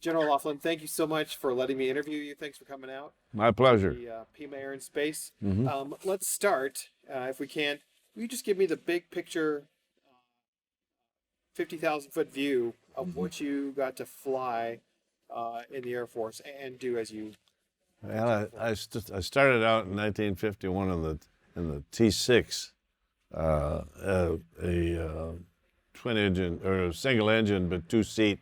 General Laughlin, thank you so much for letting me interview you. Thanks for coming out. My pleasure. The Pima Air and Space. Hmm. Let's start, if we can. Will you just give me the big picture, 50,000 foot view of what you got to fly in the Air Force and do as you. Well, I started out in 1951 in the T6, a twin engine or single engine but two-seat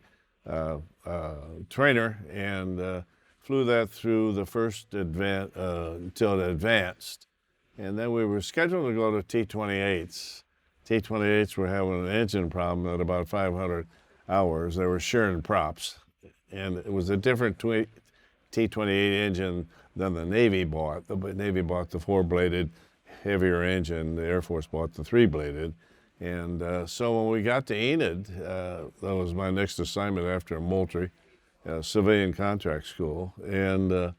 trainer, and flew that through the first until it advanced, and then we were scheduled to go to T-28s. T-28s were having an engine problem at about 500 hours. They were shearing props, and it was a different T-28 engine than the Navy bought. The Navy bought the four-bladed, heavier engine. The Air Force bought the three-bladed. And so when we got to Enid, that was my next assignment after Moultrie, civilian contract school. And you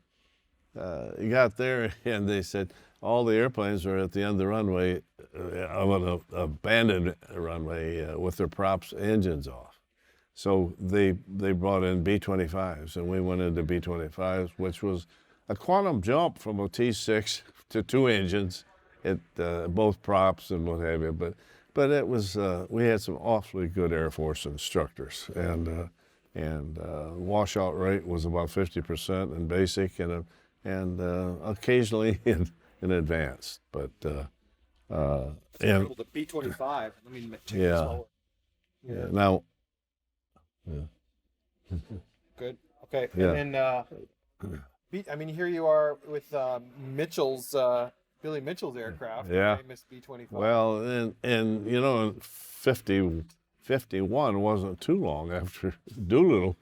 got there, and they said all the airplanes were at the end of the runway, of an abandoned runway with their props engines off. So they brought in B-25s, and we went into B-25s, which was a quantum jump from a T6 to two engines at both props and what have you. But it was we had some awfully good Air Force instructors, and washout rate was about 50% in basic and occasionally in advanced. But The B-25. Let me take this yeah, forward. yeah. Now, yeah. Good. Okay. Yeah. And then, here you are with Billy Mitchell's aircraft, Yeah. the famous B-25. Well, and 51 wasn't too long after Doolittle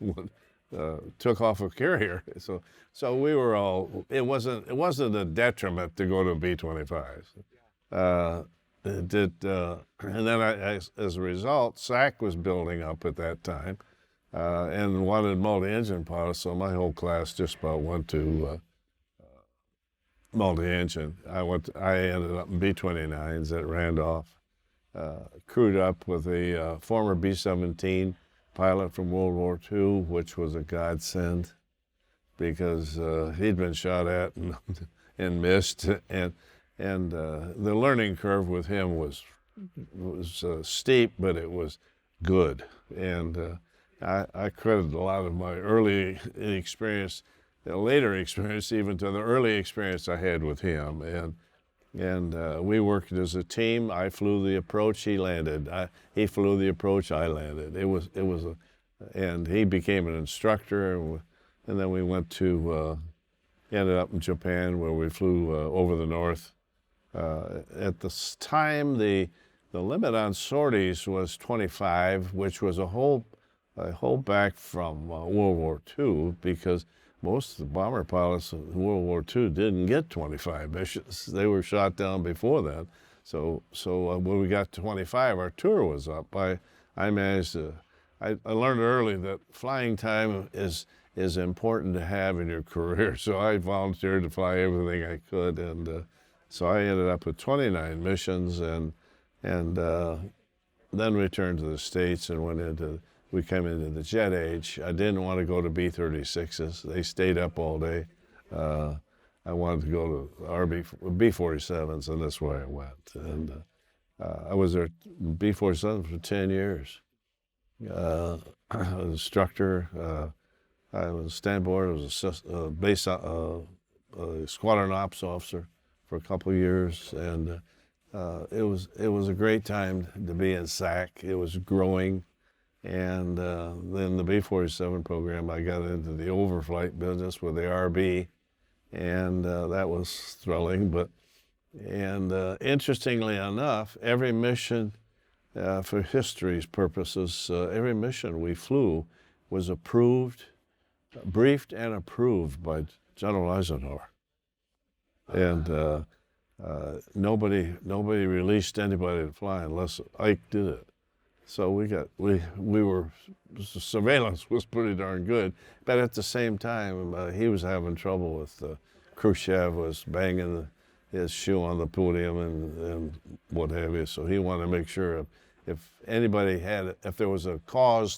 took off a carrier. So we were all. It wasn't a detriment to go to B-25s. And then as a result, SAC was building up at that time, and wanted multi-engine pilots. So my whole class just about went to multi-engine. I ended up in B-29s at Randolph. Crewed up with a former B-17 pilot from World War II, which was a godsend because he'd been shot at and missed, and the learning curve with him was steep, but it was good. And I credit a lot of my early experience, the later experience, even to the early experience I had with him. And we worked as a team. I flew the approach, he landed. He flew the approach, I landed. And he became an instructor, and then we ended up in Japan, where we flew over the north. At this time, the limit on sorties was 25, which was a whole back from World War II, because most of the bomber pilots in World War II didn't get 25 missions. They were shot down before that. So when we got to 25, our tour was up. I managed to. I learned early that flying time is important to have in your career. So I volunteered to fly everything I could, and so I ended up with 29 missions, and then returned to the States and we came into the jet age. I didn't want to go to B-36s. They stayed up all day. I wanted to go to B-47s, and that's where I went. And I was there B-47 for 10 years. I was an instructor. I was stand board. I was a squadron ops officer for a couple of years, and it was a great time to be in SAC. It was growing. And then the B-47 program, I got into the overflight business with the RB, and that was thrilling. And interestingly enough, every mission, for history's purposes, every mission we flew was briefed and approved by General Eisenhower. And nobody released anybody to fly unless Ike did it. So surveillance was pretty darn good, but at the same time, he was having trouble with Khrushchev was banging his shoe on the podium and what have you. So he wanted to make sure if there was a cause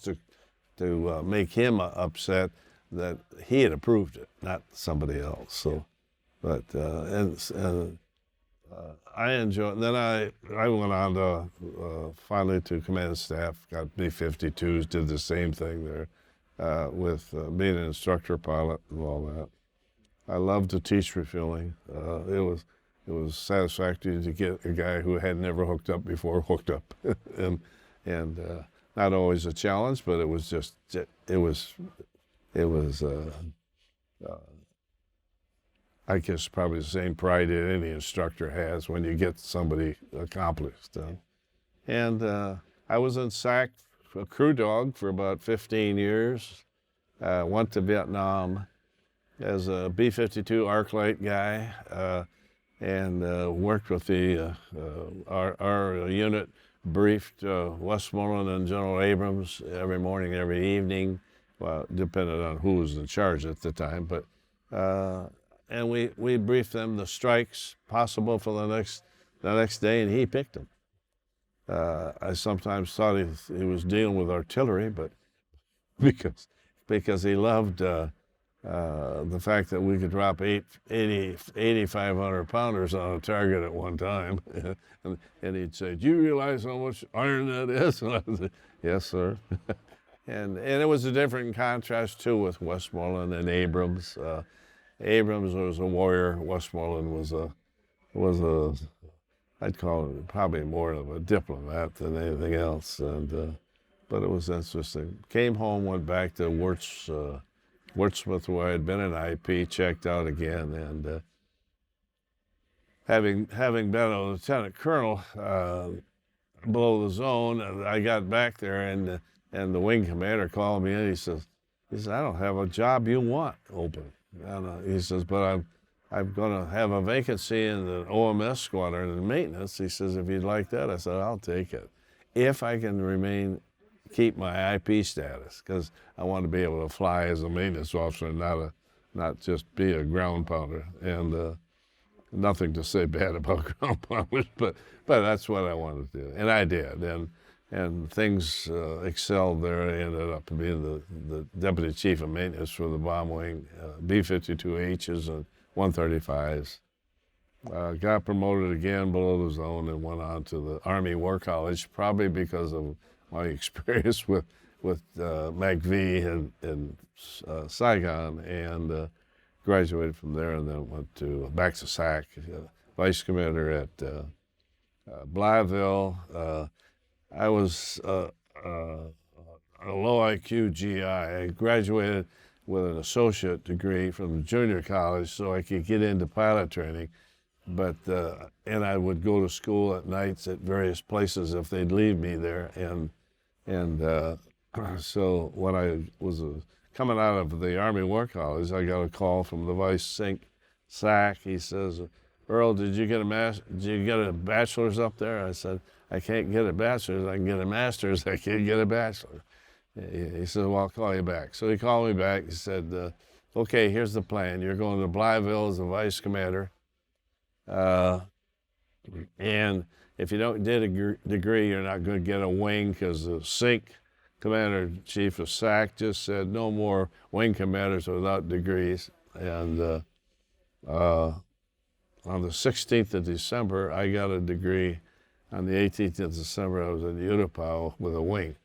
to make him upset that he had approved it, not somebody else. So, but I enjoyed. Then I went on to finally to command staff, got B-52s, did the same thing there with being an instructor pilot and all that. I loved to teach refueling. It was satisfactory to get a guy who had never hooked up before hooked up, and not always a challenge, but it was just I guess probably the same pride that any instructor has when you get somebody accomplished. And I was in SAC, a crew dog, for about 15 years. Went to Vietnam as a B-52 Arclight guy, and worked with our unit, briefed Westmoreland and General Abrams every morning, every evening, well, depending on who was in charge at the time, but and we briefed them the strikes possible for the next day, and he picked them. I sometimes thought he was dealing with artillery, but because he loved the fact that we could drop 8,500 pounders on a target at one time, and he'd say, "Do you realize how much iron that is?" And I said, "Yes, sir." And it was a different contrast too with Westmoreland and Abrams. Abrams was a warrior. Westmoreland was a I'd call it probably more of a diplomat than anything else. And but it was interesting. Came home, went back to Wurtsmith, where I had been in IP, checked out again, and having been a lieutenant colonel below the zone, I got back there, and the wing commander called me in. He says, "I don't have a job you want open." And he says, "But I'm going to have a vacancy in the OMS squadron in maintenance." He says, "If you'd like that." I said, "I'll take it, if I can keep my IP status, because I want to be able to fly as a maintenance officer, and not just be a ground pounder." And nothing to say bad about ground pounders, but that's what I wanted to do, and I did. And things excelled there. I ended up being the deputy chief of maintenance for the bomb wing, B-52Hs and 135s. Got promoted again below the zone and went on to the Army War College, probably because of my experience with MACV and Saigon, and graduated from there, and then went back to SAC, vice commander at Blytheville. I was a low IQ GI. I graduated with an associate degree from the junior college so I could get into pilot training, but and I would go to school at nights at various places if they'd leave me there, and so when I was coming out of the Army War College, I got a call from the vice SAC. He says, "Earl, did you get a bachelor's up there?" I said, "I can't get a bachelor's. I can get a master's. I can't get a bachelor's." He said, "Well, I'll call you back." So he called me back. He said, "Okay, here's the plan. You're going to Blytheville as a vice commander. And if you don't get a degree, you're not going to get a wing, because the SINC commander-in-chief of SAC just said no more wing commanders without degrees." And on the 16th of December, I got a degree. On the 18th of December, I was in Utapao with a wing.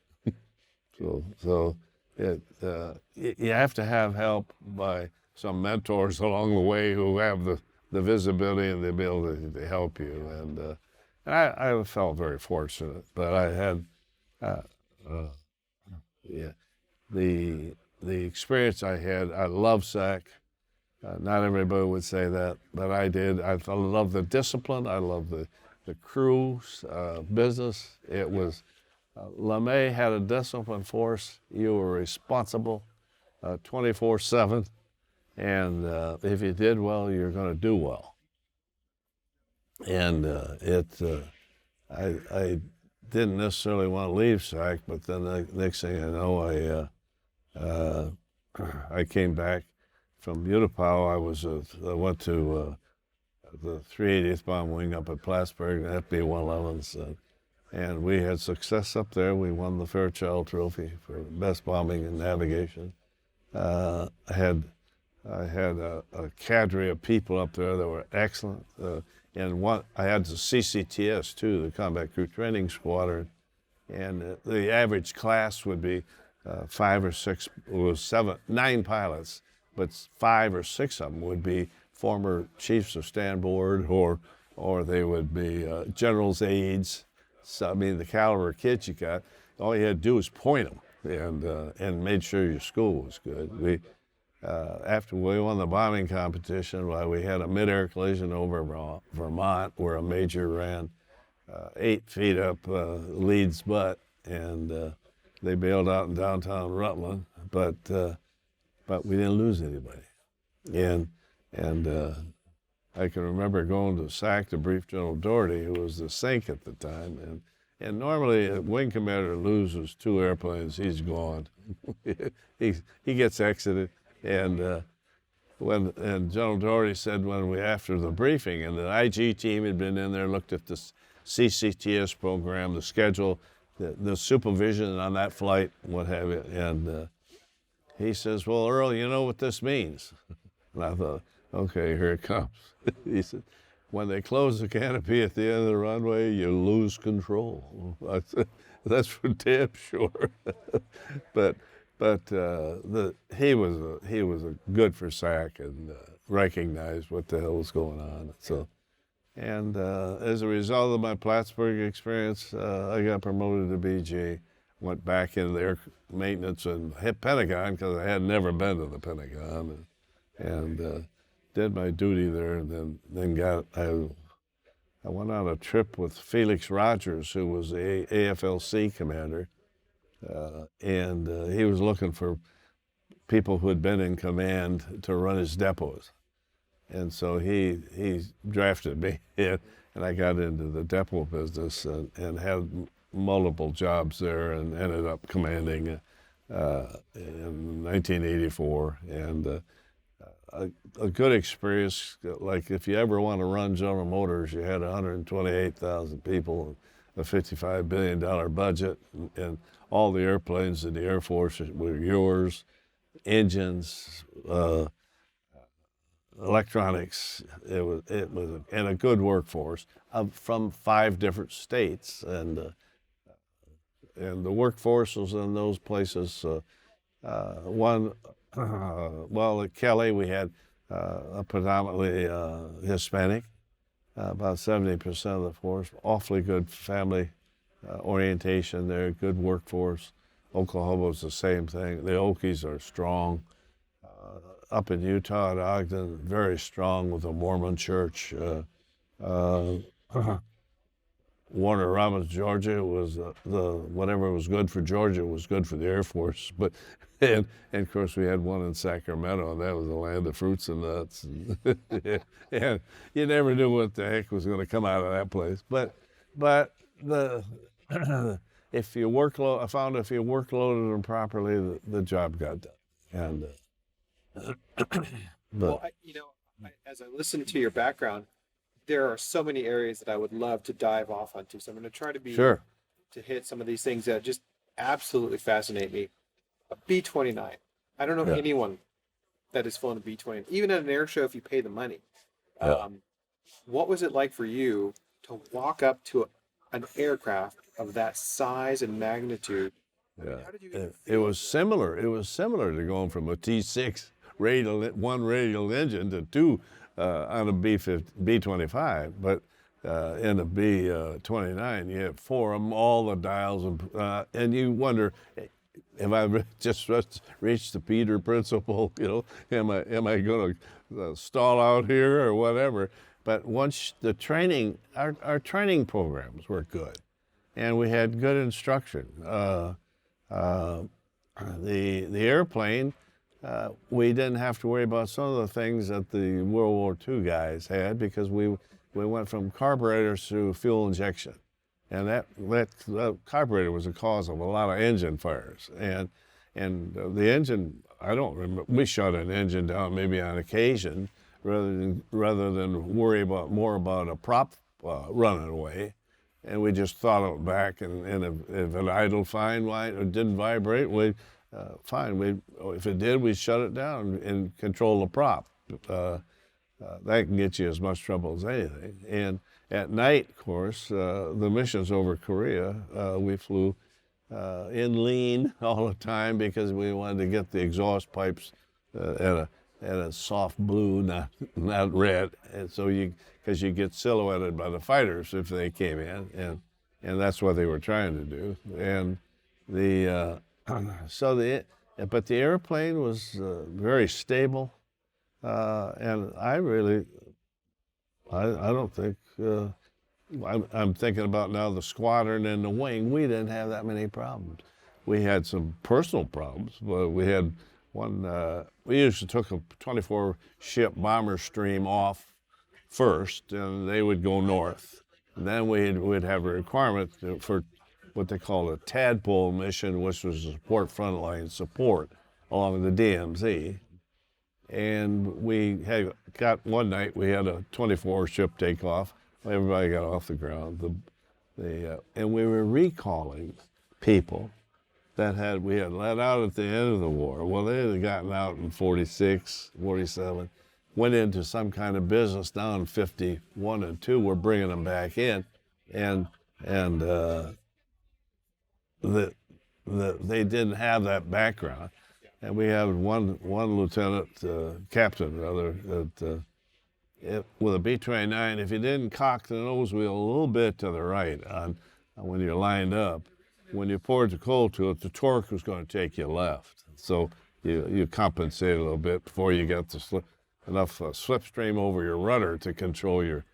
So you have to have help by some mentors along the way who have the visibility and the ability to help you. And I felt very fortunate, but I had the experience I had. I love SAC. Not everybody would say that, but I did. I love the discipline. I love the crew's business. It was, LeMay had a discipline force. You were responsible 24/7, and if you did well, you're going to do well. And I didn't necessarily want to leave SAC, but then the next thing I know, I came back from Utapao. I went to the 380th Bomb Wing up at Plattsburgh, the FB-111s, and we had success up there. We won the Fairchild Trophy for best bombing and navigation. I had a cadre of people up there that were excellent. And I had the CCTS too, the Combat Crew Training Squadron, and the average class would be 5 or 6, it was 9 pilots, but 5 or 6 of them would be former chiefs of stand board, or they would be generals' aides. So, I mean, the caliber of kids you got, all you had to do was point them and made sure your school was good. After we won the bombing competition, we had a mid-air collision over Vermont where a major ran 8 feet up Leeds butt, and they bailed out in downtown Rutland, but we didn't lose anybody. And I can remember going to SAC to brief General Doherty, who was the SINC at the time, and normally a wing commander loses 2 airplanes, he's gone. he gets exited. And General Doherty said after the briefing, and the IG team had been in there, looked at the CCTS program, the schedule, the supervision on that flight, what have you, and he says, "Well, Earl, you know what this means?" And I thought, okay, here it comes. He said, "When they close the canopy at the end of the runway, you lose control." I said, "That's for damn sure." But he was good for SAC and recognized what the hell was going on. So, and as a result of my Plattsburgh experience, I got promoted to BG, went back into the air maintenance and hit Pentagon because I had never been to the Pentagon, and did my duty there, and then I went on a trip with Felix Rogers, who was the AFLC commander. And he was looking for people who had been in command to run his depots. And so he drafted me, and I got into the depot business and had multiple jobs there and ended up commanding in 1984. And a good experience, like if you ever want to run General Motors, you had 128,000 people, a $55 billion budget, and all the airplanes in the Air Force were yours, engines, electronics. It was and a good workforce from 5 different states, and the workforces in those places. At Kelly we had a predominantly Hispanic, about 70% of the force, awfully good family orientation there, good workforce. Oklahoma was the same thing. The Okies are strong. Up in Utah at Ogden, very strong with the Mormon church. Warner Robins, Georgia was whatever was good for Georgia was good for the Air Force. But and of course we had one in Sacramento, and that was the land of fruits and nuts. And you never knew what the heck was going to come out of that place. But if you I found if you workloaded them properly, the job got done. And well, as I listen to your background, there are so many areas that I would love to dive off onto. So I'm going to try to hit some of these things that just absolutely fascinate me. A B-29. I don't know anyone that has flown a B-29, even at an air show if you pay the money. Yeah. What was it like for you to walk up to an aircraft of that size and magnitude? Yeah. How did you It was similar. It was similar to going from a T6 one radial engine to 2 on a B-25, but in a B-29 you have 4 of them, all the dials, and you wonder, have I just reached the Peter principle? Am I going to stall out here or whatever? But once the training, our training programs were good, and we had good instruction. The airplane, we didn't have to worry about some of the things that the World War II guys had, because we went from carburetors to fuel injection, and that carburetor was the cause of a lot of engine fires. And the engine, I don't remember, we shut an engine down maybe on occasion, rather than worry more about a prop running away. and we just throttled it back, and if it idled fine, or didn't vibrate, fine. If it did, we shut it down and control the prop. That can get you as much trouble as anything. And at night, of course, the missions over Korea, we flew in lean all the time because we wanted to get the exhaust pipes at a soft blue, not red, and so because you get silhouetted by the fighters if they came in, and that's what they were trying to do. And but the airplane was very stable, and I don't think. I'm thinking about now the squadron and the wing. We didn't have that many problems. We had some personal problems, but we had one. We usually took a 24-ship bomber stream off first, and they would go north. And then we'd have a requirement for what they call a tadpole mission, which was a frontline support along the DMZ. And we got one night we had a 24-ship takeoff. Everybody got off the ground. And we were recalling people that we had let out at the end of the war. Well, they had gotten out in 46, 47, went into some kind of business. Now in 51 and 2, we're bringing them back in, and they didn't have that background. And we had one lieutenant, captain rather, that with a B-29, if you didn't cock the nose wheel a little bit to the right on when you're lined up, when you poured the coal to it, the torque was going to take you left. So you compensate a little bit before you get enough slipstream over your rudder to control your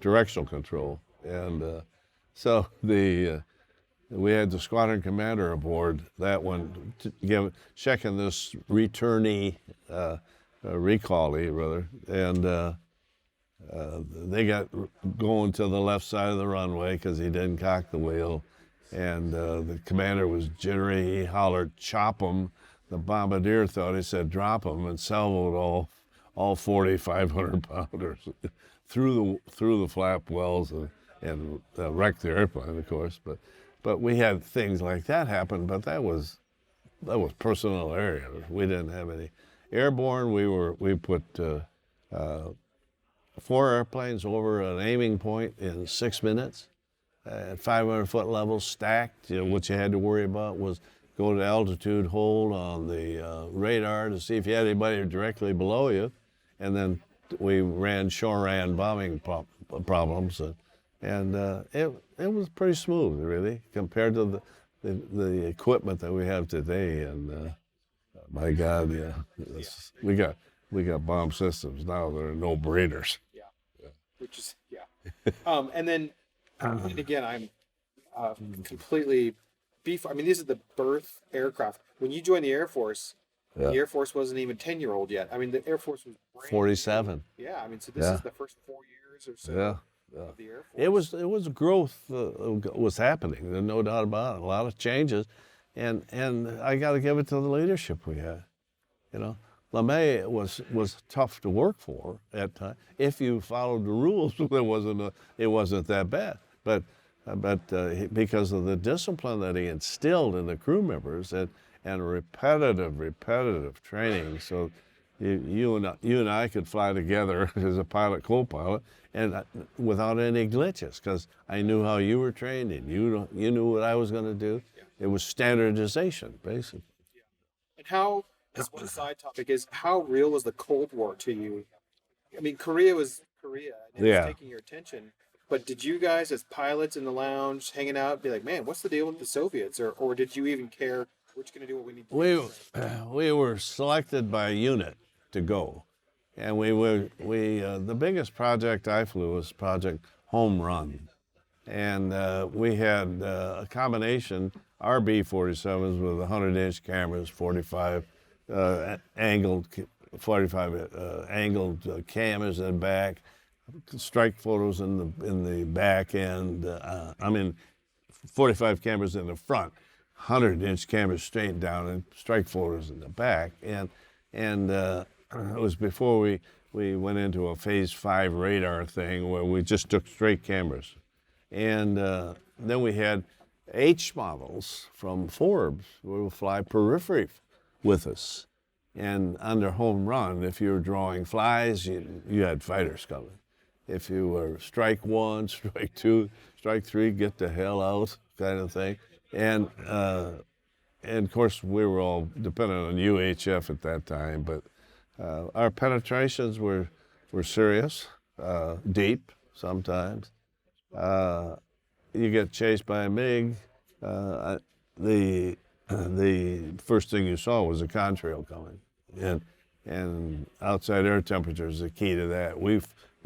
directional control. And so we had the squadron commander aboard that one, checking this returnee, recallee rather, and they got going to the left side of the runway because he didn't cock the wheel, and the commander was jittery. He hollered, "Chop him!" The bombardier thought he said, "Drop him," and salvoed all 4,500 pounders through the flap wells and wrecked the airplane, of course. But we had things like that happen. But that was personnel area. We didn't have any airborne. We put 4 airplanes over an aiming point in 6 minutes at 500-foot level stacked. What you had to worry about was go to altitude hold on the radar to see if you had anybody directly below you, and then we ran shore-ran bombing problems, and it was pretty smooth, really, compared to the equipment that we have today. And my God, yeah, we got bomb systems now that are no-brainers. Which is, and then, and again, I'm completely I mean, these are the birth aircraft. When you joined the Air Force, the Air Force wasn't even 10-year-old yet. I mean, the Air Force was brand 47. New. Yeah, I mean, so this is the first 4 years or so of the Air Force. It was growth was happening. There's no doubt about it. A lot of changes, and I got to give it to the leadership we had. LeMay was tough to work for at times. If you followed the rules, it wasn't that bad. But because of the discipline that he instilled in the crew members and repetitive training, so you and I could fly together as a pilot co-pilot and without any glitches, because I knew how you were trained and you knew what I was going to do. It was standardization, basically. And how? This one side topic is, how real was the Cold War to you? I mean, Korea was Korea, and it was taking your attention. But did you guys, as pilots in the lounge, hanging out, be like, man, what's the deal with the Soviets? Or did you even care, we're just going to do what we need to do? We were selected by a unit to go. And the biggest project I flew was Project Home Run. And we had a combination, our B-47s with 100-inch cameras, 45 angled cameras in the back, strike photos in the back end. 45 cameras in the front, 100-inch cameras straight down, and strike photos in the back. And it was before we went into a Phase 5 radar thing where we just took straight cameras. And then we had H models from Forbes who would fly periphery with us. And under home run, if you were drawing flies, you had fighters coming. If you were strike one, strike two, strike three, get the hell out kind of thing. And of course, we were all dependent on UHF at that time, but our penetrations were serious, deep sometimes. You get chased by a MiG, the first thing you saw was a contrail coming, and outside air temperature is the key to that. We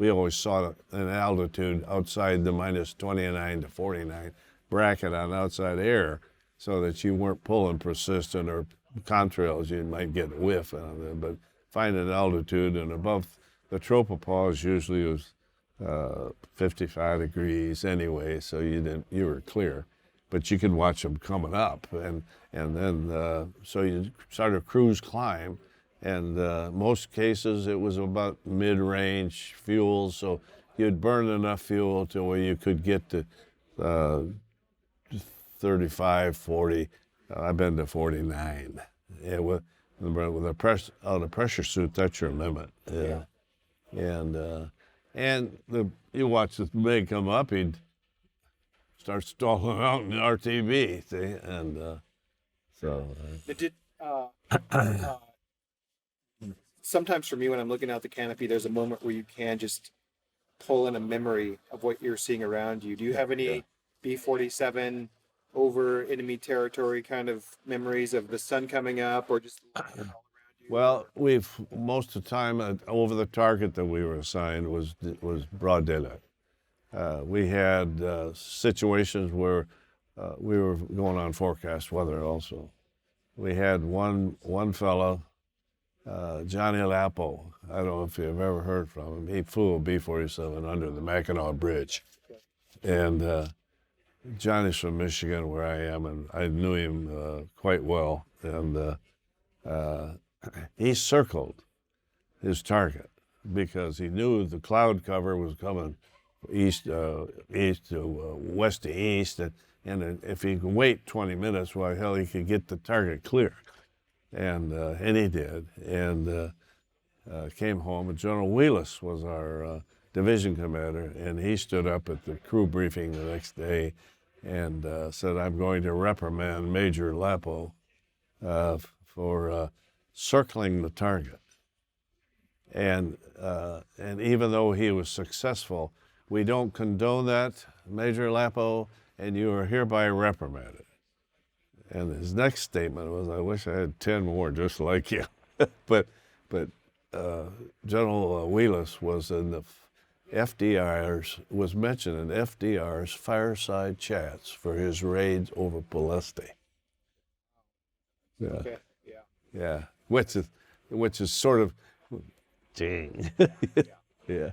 always saw an altitude outside the minus 29 to 49 bracket on outside air, so that you weren't pulling persistent or contrails. You might get a whiff on them, but find an altitude, and above the tropopause usually was 55 degrees anyway, so you were clear, but you could watch them coming up, and then so you started cruise climb, and most cases it was about mid-range fuel, so you'd burn enough fuel to where you could get to 35, 40. I've been to 49. Yeah, with a pressure suit, that's your limit. Yeah. And you watch the MiG come up, he'd start stalling out in the RTB, see, and so. Sometimes for me, when I'm looking out the canopy, there's a moment where you can just pull in a memory of what you're seeing around you. Do you have any B-47 over enemy territory kind of memories of the sun coming up, or just all around you? Well, most of the time over the target that we were assigned was broad daylight. We had situations where we were going on forecast weather also. We had one fellow, Johnny Lapo. I don't know if you've ever heard from him. He flew a B-47 under the Mackinac Bridge. And Johnny's from Michigan, where I am, and I knew him quite well. And he circled his target because he knew the cloud cover was coming east to west to east, and if he could wait 20 minutes, well, hell, he could get the target clear. And he did, and came home. And General Wheelis was our division commander, and he stood up at the crew briefing the next day and said, "I'm going to reprimand Major Lapo for circling the target." And even though he was successful, we don't condone that, Major Lapo, and you are hereby reprimanded. And his next statement was, "I wish I had 10 more just like you." but General Wheelis was in the was mentioned in FDR's fireside chats for his raids over Palestine. Yeah. Okay. Yeah. Which is sort of, dang. Yeah.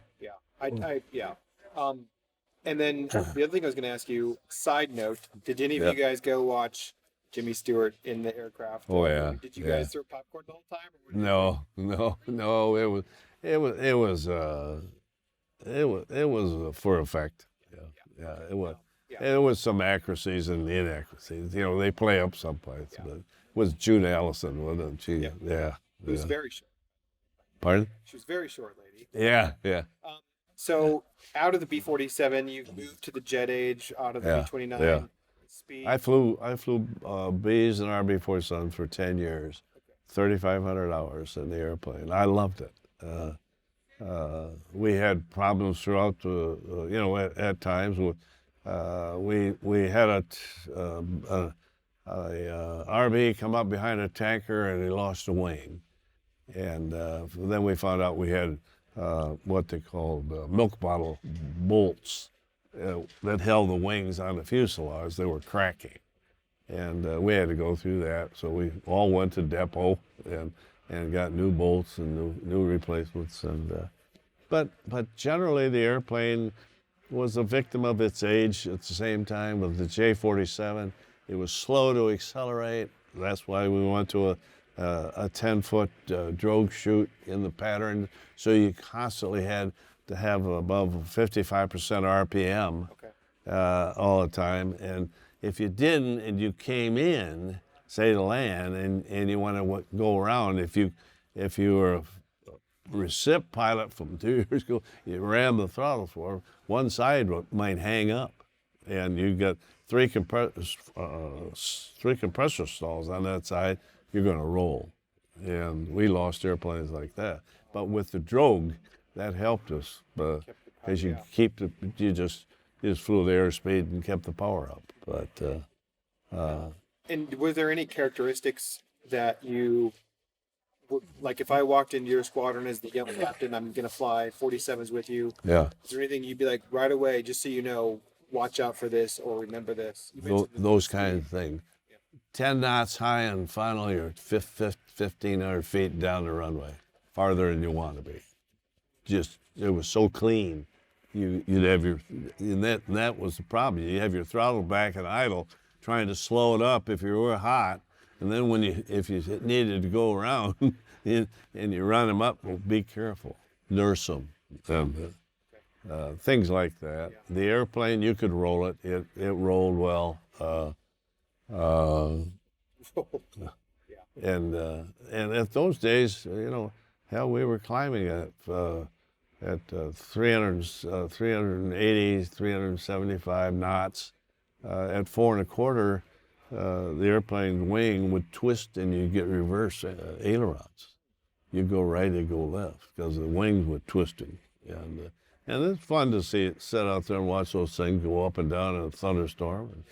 And then the other thing I was going to ask you, side note, did any of you guys go watch Jimmy Stewart in the aircraft? Oh yeah. Did you guys throw popcorn the whole time? No. It was for effect. Yeah. It was. Yeah. There was some accuracies and inaccuracies. You know, they play up someplace. But it was June Allison, wasn't she? Yeah. It was very short. Pardon? She was very short, lady. Yeah. So out of the B-47, you've moved to the jet age, out of the B-29. Yeah. Speed. I flew Bs and RB-47 for 10 years, 3,500 hours in the airplane. I loved it. We had problems throughout at times. We had a RB come up behind a tanker and he lost a wing. And then we found out we had what they called milk bottle bolts that held the wings on the fuselage. They were cracking. And we had to go through that. So we all went to depot and got new bolts and new replacements. And but generally the airplane was a victim of its age at the same time with the J-47. It was slow to accelerate. That's why we went to a 10-foot drogue chute in the pattern. So you constantly had to have above 55% RPM. Okay. all the time. And if you didn't and you came in, say to land, and you want to go around, if you were a recip pilot from 2 years ago, you ran the throttles for one side might hang up, and you got three compressor stalls on that side, you're going to roll. And we lost airplanes like that. But with the drogue, that helped us because you just flew the airspeed and kept the power up. But and were there any characteristics that you like? If I walked into your squadron as the young captain, I'm going to fly 47s with you. Yeah. Is there anything you'd be like right away, just so you know, watch out for this or remember this? Those kind of things. 10 knots high, and finally you're 1,500 feet down the runway, farther than you want to be. Just, it was so clean. You'd have and that was the problem. You have your throttle back and idle, trying to slow it up if you were hot, and then if you needed to go around and you run them up, well, be careful, nurse them, and things like that. The airplane, you could roll it. It rolled well. And at those days, hell, we were climbing at 380, 375 knots. At 4 1/4, the airplane wing would twist and you get reverse ailerons. You go right, you go left, because the wings were twisting. And it's fun to see it, sit out there and watch those things go up and down in a thunderstorm.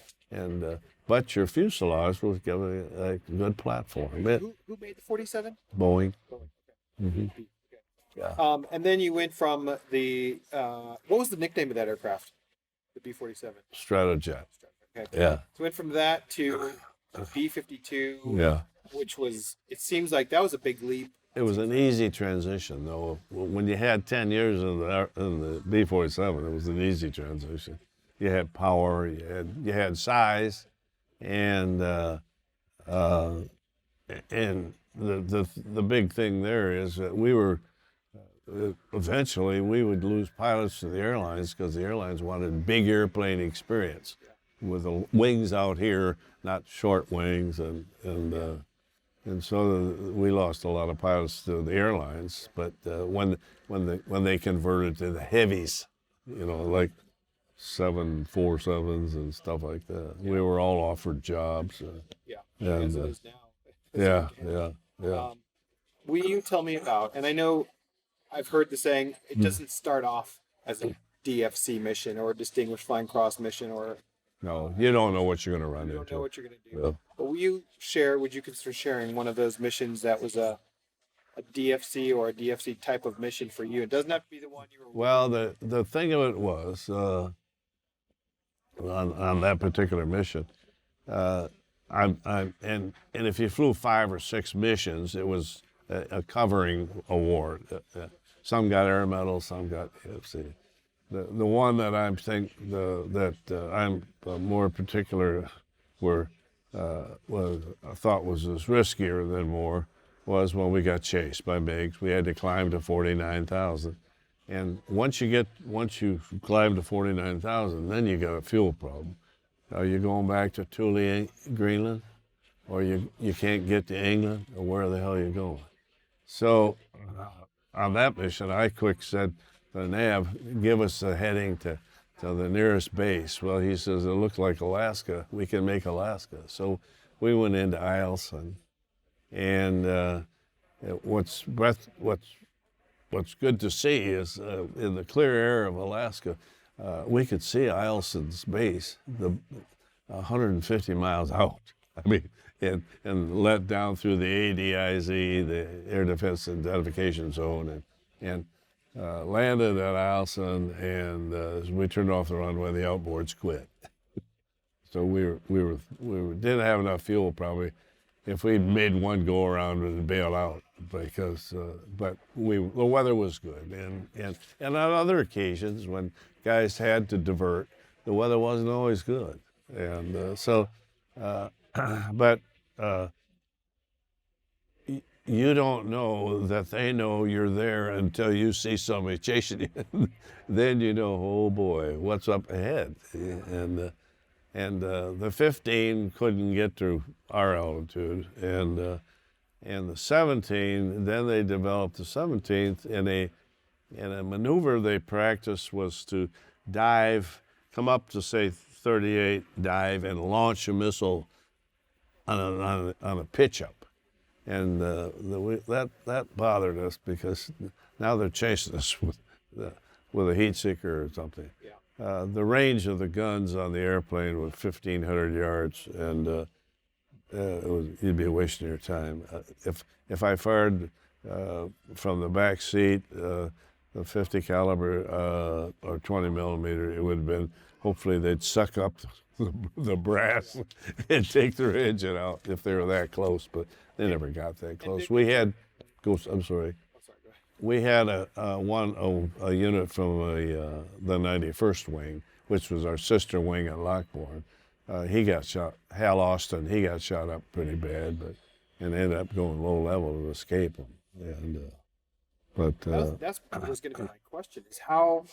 But your fuselage was given a good platform. Who made the 47? Boeing. Mm-hmm. Yeah. And then you went from the what was the nickname of that aircraft? The B-47. StratoJet. Okay. Yeah. So went from that to the B-52. Yeah. Which was, it seems like that was a big leap. It was an easy transition, though. When you had 10 years in the B-47, it was an easy transition. You had power, you had size, and the big thing there is that we were eventually we would lose pilots to the airlines because the airlines wanted big airplane experience with the wings out here, not short wings, and so we lost a lot of pilots to the airlines. But when they converted to the heavies, like 747s and stuff like that, we were all offered jobs. As it is now. Yeah. Will you tell me about? And I know I've heard the saying it doesn't start off as a DFC mission or a Distinguished Flying Cross mission or. No, you don't know what you're going to run into. You don't know what you're going to do. Yeah. But would you consider sharing one of those missions that was a DFC or a DFC type of mission for you? It doesn't have to be the one you were. Well, the thing of it was, on that particular mission, and if you flew 5 or 6 missions, it was a covering award. Some got air medals, some got DFC. The one that I'm more particular I thought was riskier than more was when we got chased by MiGs. We had to climb to 49,000, and once you climb to 49,000, then you got a fuel problem. Are you going back to Thule, Greenland, or you can't get to England, or where the hell are you going? So on that mission, I quick said to the nav, give us a heading to the nearest base. Well, he says, it looks like Alaska. We can make Alaska. So we went into Eielson, and what's good to see is in the clear air of Alaska, we could see Eielson's base, 150 miles out. I mean, and let down through the ADIZ, the Air Defense Identification Zone, and landed at Eielson, and as we turned off the runway, the outboards quit. So we didn't have enough fuel probably. If we'd made one go around, we'd bail out because, but the weather was good, and on other occasions when guys had to divert, the weather wasn't always good, and but you don't know that they know you're there until you see somebody chasing you. Then you know, oh boy, what's up ahead? And the 15 couldn't get to our altitude, and the 17. Then they developed the 17th, and a maneuver they practiced was to dive, come up to say 38, dive, and launch a missile on a pitch up. And that bothered us because now they're chasing us with a heat seeker or something. Yeah. The range of the guns on the airplane was 1,500 yards, and you'd be wasting your time. If I fired from the back seat, the 50 caliber or 20 millimeter, it would have been. Hopefully, they'd suck up the brass and take their engine out if they were that close, but they never got that close. We had, I'm sorry. We had a unit from the 91st Wing, which was our sister wing at Lockbourne. He got shot. Hal Austin, he got shot up pretty bad, and ended up going low level to escape him. And that's what was going to be my question: is how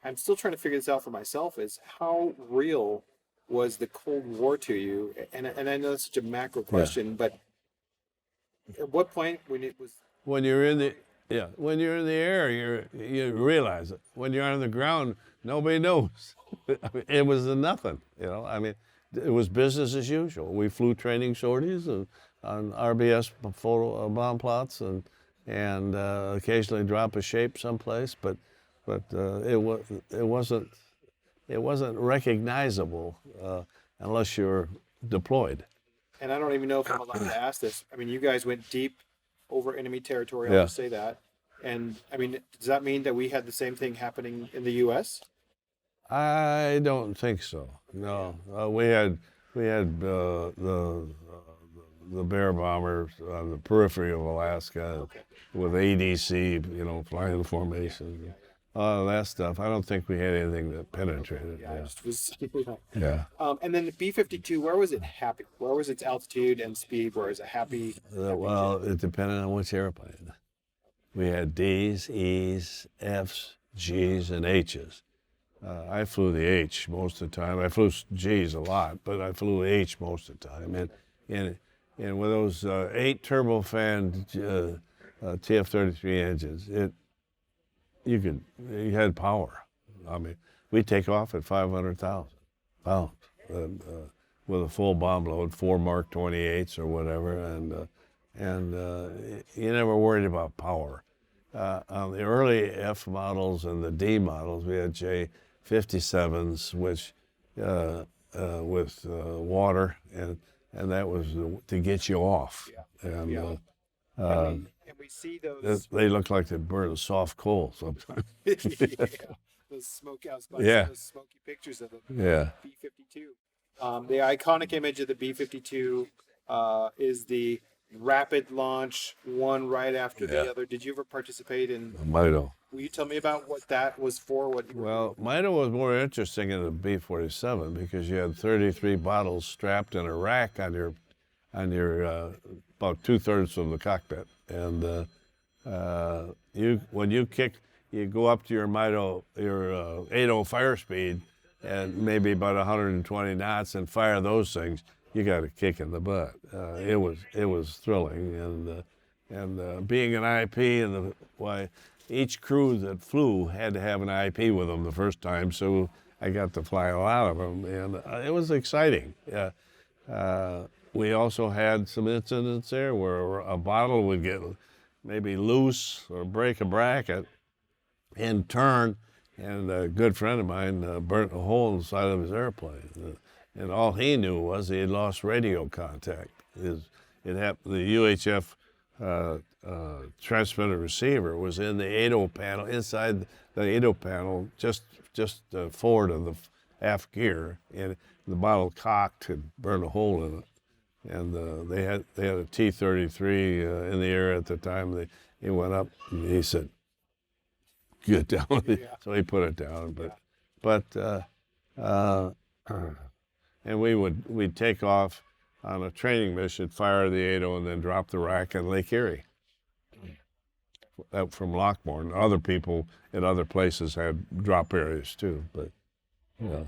I'm still trying to figure this out for myself. Is how real was the Cold War to you? And I know it's such a macro question, but at what point when you're in the air, you realize it. When you're on the ground, nobody knows. It was nothing, I mean, it was business as usual. We flew training sorties on RBS photo bomb plots and occasionally drop a shape someplace, but it wasn't recognizable unless you're deployed. And I don't even know if I'm allowed to ask this. I mean, you guys went deep over enemy territory. I'll just say that. And I mean, does that mean that we had the same thing happening in the U.S.? I don't think so. No, we had the Bear bombers on the periphery of Alaska with ADC, flying formation, all that stuff. I don't think we had anything that penetrated. Yeah. And then the B-52, where was it happy? Where was its altitude and speed? Where is it happy? Well, it depended on which airplane. We had D's, E's, F's, G's, and H's. I flew the H most of the time. I flew G's a lot, but I flew the H most of the time. And with those 8 turbofan TF-33 engines, you had power. I mean, we'd take off at 500,000 pounds with a full bomb load, 4 Mark 28s or whatever, and you never worried about power. On the early F models and the D models, we had J-57s, which with water, and that was to get you off. And we see those. They look like they burn a soft coal sometimes. Those smoky pictures of the B-52. The iconic image of the B-52 is the rapid launch, one right after the other. Did you ever participate in Mito? Will you tell me about what that was for? Well, Mito was more interesting in the B-47 because you had 33 bottles strapped in a rack on your about 2/3 of the cockpit, and when you kick, you go up to your Mito, your 80 fire speed, and maybe about 120 knots, and fire those things. You got a kick in the butt. It was thrilling, and being an IP each crew that flew had to have an IP with them the first time, so I got to fly a lot of them, and it was exciting. We also had some incidents there where a bottle would get maybe loose or break a bracket and turn, and a good friend of mine burnt a hole in the side of his airplane. And all he knew was he had lost radio contact. The UHF transmitter receiver was in the 80 panel, inside the 80 panel, just forward of the aft gear, and the bottle cocked and burned a hole in it. And they had a T-33 in the air at the time. He went up and he said, "Get down." So he put it down. And we'd take off on a training mission, fire the 80, and then drop the rack in Lake Erie. from Lockbourne. Other people in other places had drop areas too, but yeah.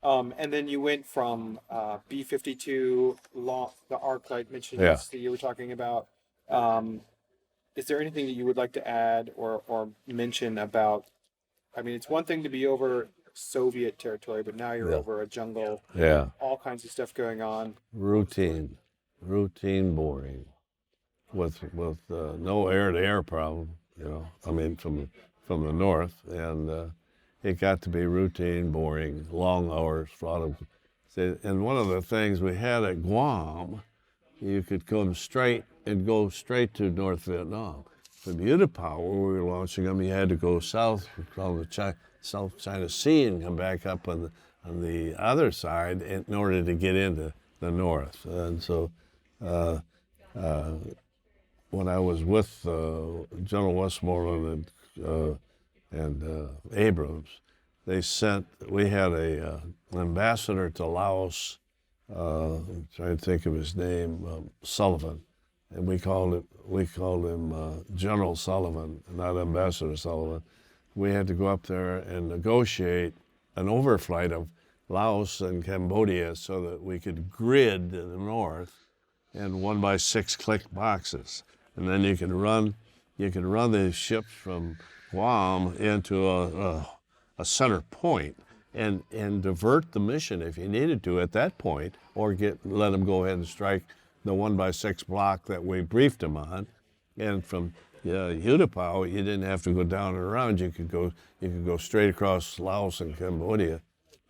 And then you went from B-52, the arc light missions Yeah. that you were talking about. Is there anything that you would like to add or mention about? I mean, it's one thing to be over Soviet territory, but now you're over a jungle. Yeah. All kinds of stuff going on. Routine, boring, with no air-to-air problem. I mean, from the north, and it got to be routine, boring, long hours, a lot of. And one of the things we had at Guam, you could come straight and go straight to North Vietnam. From Utapao, where we were launching them, you had to go south from the South China Sea and come back up on the other side in order to get into the north. And so when I was with General Westmoreland and Abrams, we had an ambassador to Laos, I'm trying to think of his name, Sullivan, and we called him General Sullivan, not Ambassador Sullivan. We had to go up there and negotiate an overflight of Laos and Cambodia so that we could grid to the north in 1x6 click boxes, and then you could run the ships from Guam into a center point and divert the mission if you needed to at that point, or let them go ahead and strike the 1x6 block that we briefed them on. And from Utapao, you didn't have to go down and around. You could go straight across Laos and Cambodia,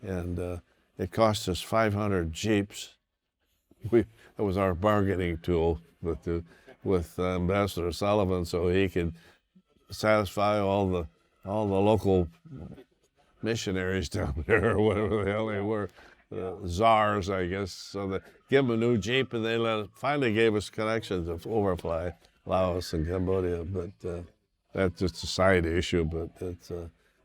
and it cost us 500 jeeps. That was our bargaining tool with Ambassador Sullivan, so he could satisfy all the local missionaries down there, or whatever the hell they were, czars, I guess. So they give them a new jeep, and they finally gave us connections to overfly Laos and Cambodia. But that's just a side issue. But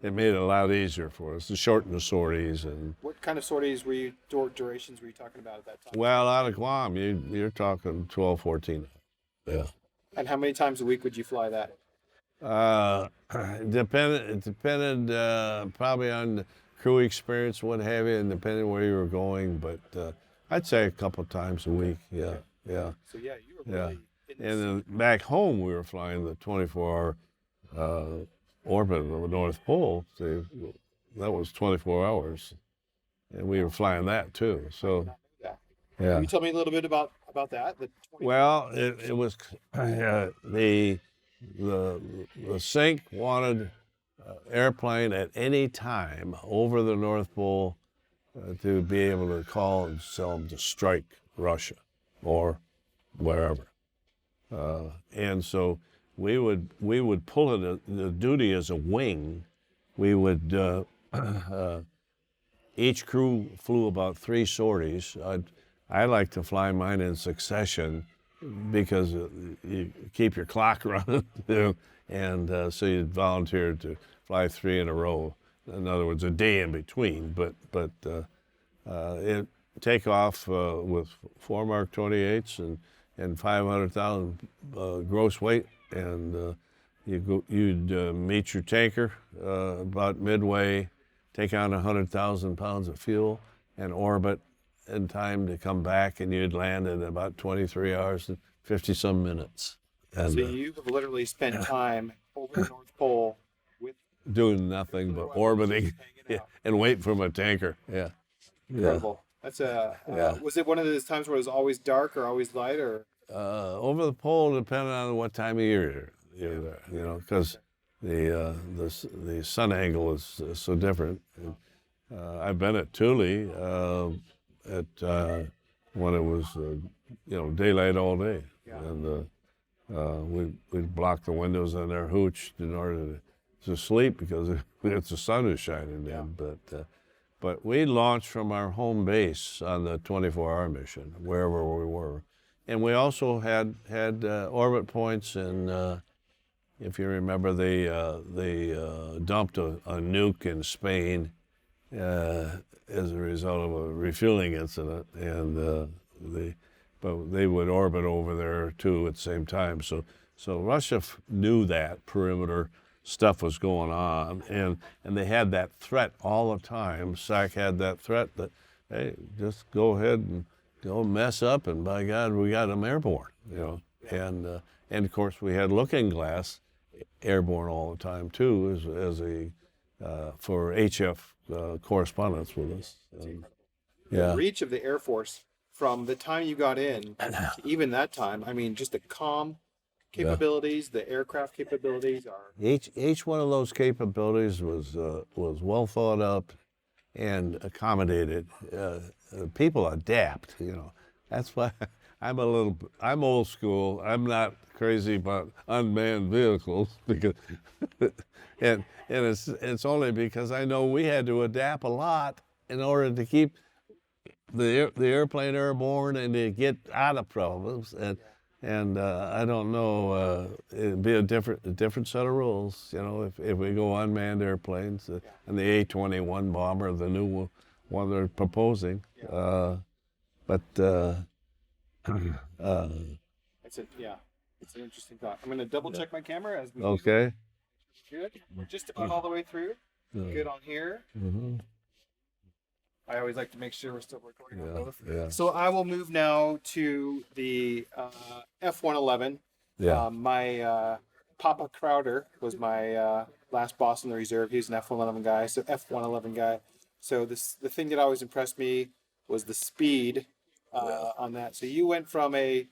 it made it a lot easier for us to shorten the sorties. And what kind of sorties durations were you talking about at that time? Well, out of Guam, you're talking 12, 14. Yeah. And how many times a week would you fly that? It depended probably on the crew experience, what have you, and depending where you were going. But I'd say a couple times a week. Yeah. So yeah, you were really. And then back home, we were flying the 24-hour orbit of the North Pole. So that was 24 hours, and we were flying that too. So yeah. Yeah. Can you tell me a little bit about that? Well, it was the Sink wanted airplane at any time over the North Pole to be able to call and tell them to strike Russia or wherever. And so we would pull it, the duty as a wing. We would, each crew flew about 3 sorties. I like to fly mine in succession because you keep your clock running, and so you'd volunteer to fly 3 in a row. In other words, a day in between. But it take off with 4 Mark 28s and 500,000 gross weight, and you'd meet your tanker about midway, take on 100,000 pounds of fuel, and orbit in time to come back, and you'd land in about 23 hours and 50-some minutes. And, so you've literally spent time over the North Pole with doing nothing but orbiting and waiting for my tanker. Yeah. Incredible. That's was it one of those times where it was always dark or always light, or? Over the pole, depending on what time of year you're there, because the sun angle is so different. And, I've been at Thule when it was daylight all day, and we'd block the windows in there, hooched in order to sleep because it's the sun is shining in. But we launched from our home base on the 24-hour mission, wherever we were. And we also had orbit points in, if you remember, they dumped a nuke in Spain as a result of a refueling incident, and but they would orbit over there too at the same time. So So Russia knew that perimeter stuff was going on, and they had that threat all the time. SAC had that threat that, hey, just go ahead and go mess up, and by God, we got them airborne, you know. And of course, we had Looking Glass airborne all the time too, as a for HF correspondence with us. The reach of the Air Force from the time you got in to even that time, I mean, just the comm capabilities, the aircraft capabilities are... Each one of those capabilities was well thought up and accommodated. People adapt, you know. That's why I'm old school. I'm not crazy about unmanned vehicles because, and it's only because I know we had to adapt a lot in order to keep the airplane airborne and to get out of problems. And I don't know, it'd be a different set of rules, you know, if we go unmanned airplanes and the A-21 bomber, the new one they're proposing. It's an interesting thought. I'm going to double check my camera as we Okay. Good. We're just about all the way through. Good on here. Mm-hmm. I always like to make sure we're still recording on both. Yeah. So I will move now to the F-111. Yeah. My Papa Crowder was my last boss in the reserve. He was an F-111 guy, so F-111 guy. So the thing that always impressed me was the speed on that. So you went from a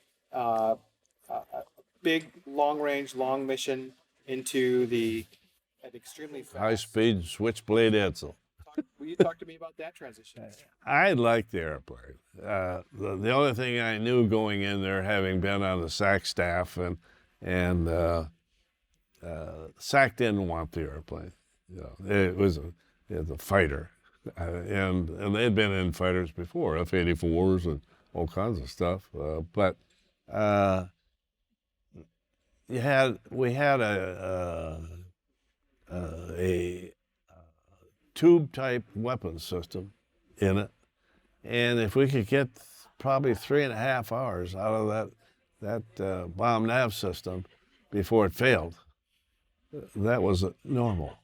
big, long-range, long mission into an extremely fast... High-speed switchblade Edsel. Will you talk to me about that transition? I liked the airplane. The only thing I knew going in there, having been on the SAC staff, and SAC didn't want the airplane. You know, it was a fighter, and they'd been in fighters before, F-84s and all kinds of stuff. But we had a tube-type weapon system in it, and if we could get probably 3.5 hours out of that bomb nav system before it failed, that was normal.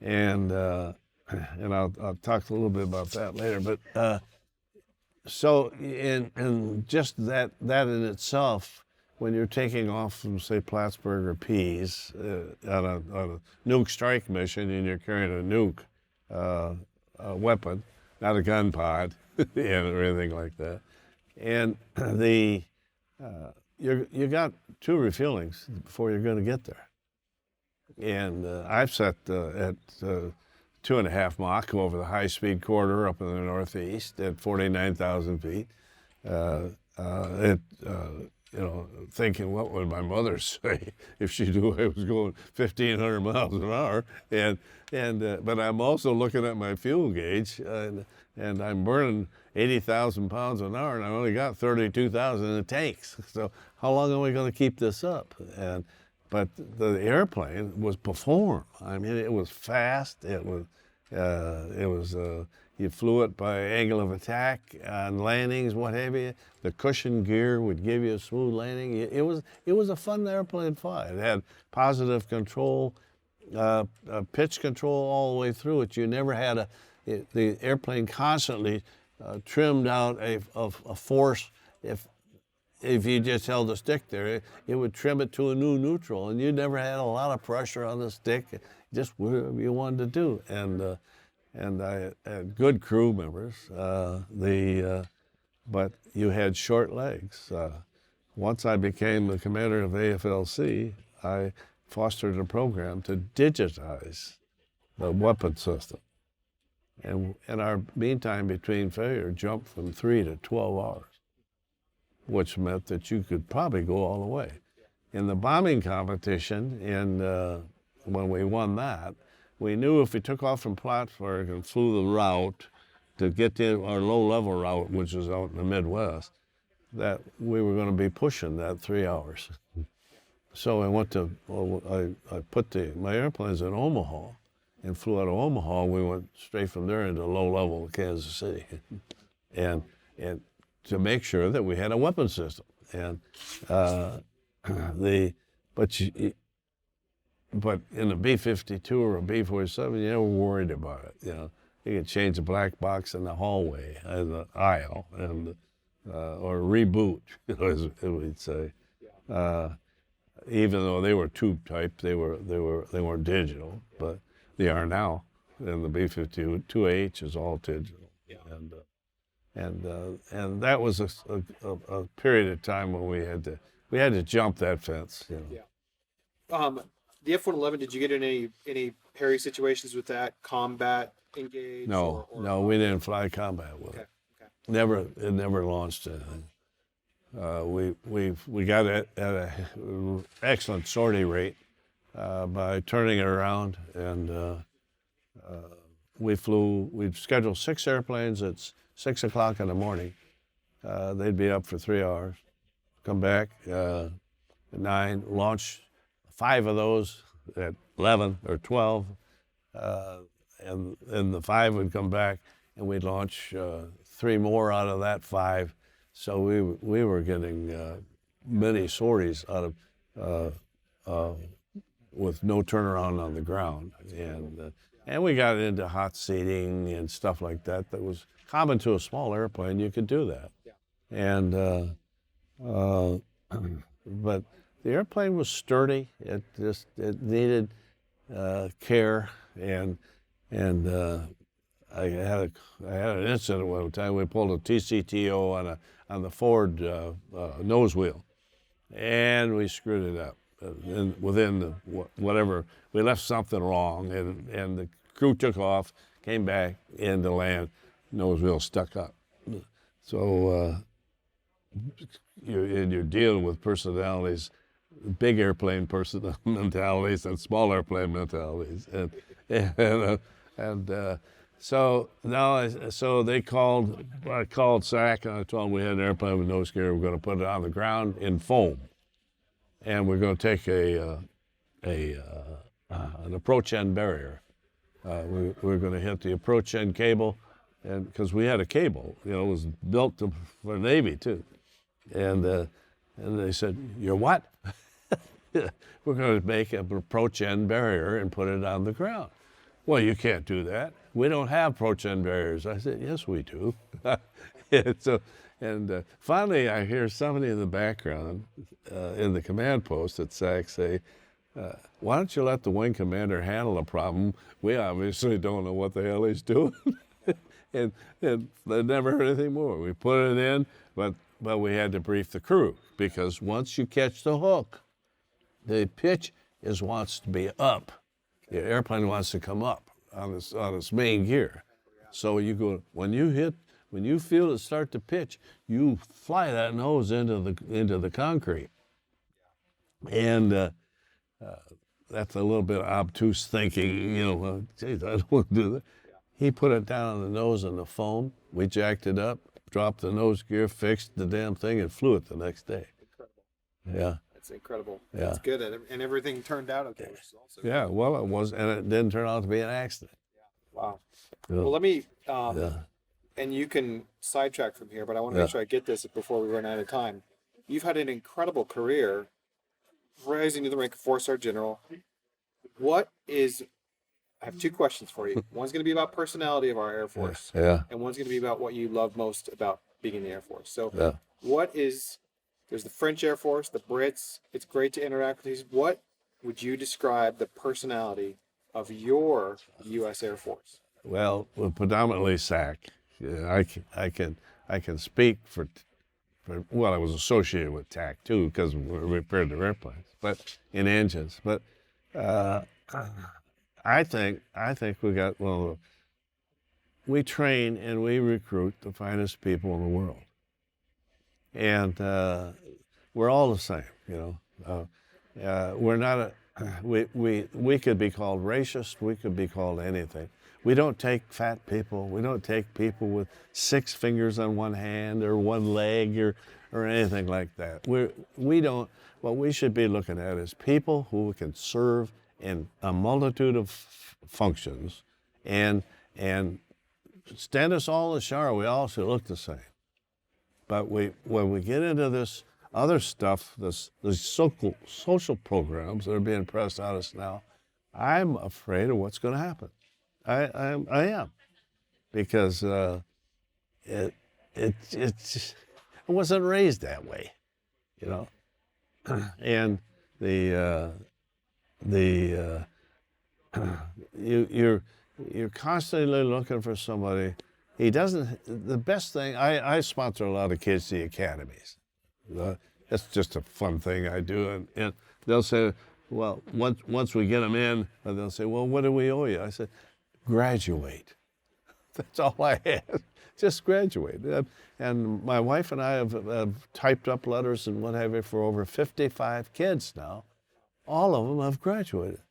And I'll talk a little bit about that later. But so in just that in itself, when you're taking off from, say, Plattsburgh or Pease on a nuke strike mission, and you're carrying a nuke weapon, not a gun pod or anything like that, and you got 2 refuelings before you're going to get there. And I've set at 2.5 Mach over the high-speed corridor up in the Northeast at 49,000 feet. You know, thinking, what would my mother say if she knew I was going 1,500 miles an hour? But I'm also looking at my fuel gauge, and I'm burning 80,000 pounds an hour, and I only got 32,000 in the tanks. So how long are we going to keep this up? But the airplane was perform. I mean, it was fast. You flew it by angle of attack on landings, what have you. The cushion gear would give you a smooth landing. It was a fun airplane fly. It had positive control, pitch control all the way through it. You never had the airplane constantly trimmed out a force. If you just held the stick there, it would trim it to a new neutral, and you never had a lot of pressure on the stick, just whatever you wanted to do. And I had good crew members, but you had short legs. Once I became the commander of AFLC, I fostered a program to digitize the weapon system. And our mean time between failure jumped from 3 to 12 hours, which meant that you could probably go all the way. In the bombing competition, when we won that, we knew if we took off from Plattsburgh and flew the route to get to our low-level route, which is out in the Midwest, that we were going to be pushing that 3 hours. So I put my airplanes in Omaha and flew out of Omaha. We went straight from there into low-level Kansas City, and to make sure that we had a weapon system. And the but you, but in a B-52 or a B-47, you never worried about it. You know, you can change the black box in the hallway, in the aisle, and or reboot, as we'd say. Even though they were tube type, they weren't digital, but they are now. And the B-52 2H is all digital. Yeah. And that was a period of time when we had to jump that fence. You know? Yeah. The F-111, did you get in any hairy situations with that, combat engaged? No, no, we didn't fly combat with it. Okay. It never launched anything. We got it at an excellent sortie rate by turning it around, and we scheduled 6 airplanes at 6 o'clock in the morning. They'd be up for 3 hours, come back at 9, launch 5 of those at 11 or 12, and the 5 would come back, and we'd launch 3 more out of that 5. So we were getting many sorties out of with no turnaround on the ground, and we got into hot seating and stuff like that. That was common to a small airplane. You could do that, and but the airplane was sturdy. It needed care, and I had an incident one time. We pulled a TCTO on the Ford nose wheel, and we screwed it up. And within whatever, we left something wrong, and the crew took off, came back into land, nose wheel stuck up. So you're dealing with personalities, big airplane mentalities and small airplane mentalities, so they called. I called SAC, and I told them we had an airplane with nose gear. We're going to put it on the ground in foam, and we're going to take an approach end barrier. We're going to hit the approach end cable, and because we had a cable, it was built for the Navy too, and they said, "You're what?" We're going to make an approach end barrier and put it on the ground. Well, you can't do that. We don't have approach end barriers. I said, yes, we do. And finally, I hear somebody in the background in the command post at SAC say, why don't you let the wing commander handle the problem? We obviously don't know what the hell he's doing. and they never heard anything more. We put it in, but we had to brief the crew, because once you catch the hook, the pitch wants to be up. The airplane wants to come up on its main gear. So you go, when you feel it start to pitch, you fly that nose into the concrete. And that's a little bit of obtuse thinking, geez, I don't want to do that. He put it down on the nose in the foam. We jacked it up, dropped the nose gear, fixed the damn thing, and flew it the next day. Incredible. Yeah. That's incredible. Yeah. That's good. And everything turned out okay. Which is also yeah, well, it was, and it didn't turn out to be an accident. Yeah. Wow. Yeah. Well, let me, and you can sidetrack from here, but I want to make sure I get this before we run out of time. You've had an incredible career, rising to the rank of 4-star general. I have 2 questions for you. One's going to be about personality of our Air Force. Yeah. And one's going to be about what you love most about being in the Air Force. So there's the French Air Force, the Brits. It's great to interact with these. What would you describe the personality of your U.S. Air Force? Well, predominantly SAC. I can speak for I was associated with TAC too, because we repaired their airplanes, but in engines. But I think we got we train and we recruit the finest people in the world, and we're all the same. We're not we could be called racist. We could be called anything. We don't take fat people. We don't take people with 6 fingers on one hand or one leg or anything like that. We don't. What we should be looking at is people who can serve in a multitude of functions, and stand us all in the shower, we all should look the same. But when we get into this other stuff, the social programs that are being pressed on us now, I'm afraid of what's going to happen. I am, because it wasn't raised that way, you know, and you're constantly looking for somebody. He doesn't. The best thing, I sponsor a lot of kids to the academies. That's just a fun thing I do, and they'll say, well, once we get them in, they'll say, well, what do we owe you? I said, graduate. That's all I ask. Just graduate. And my wife and I have typed up letters and what have you for over 55 kids now. All of them have graduated.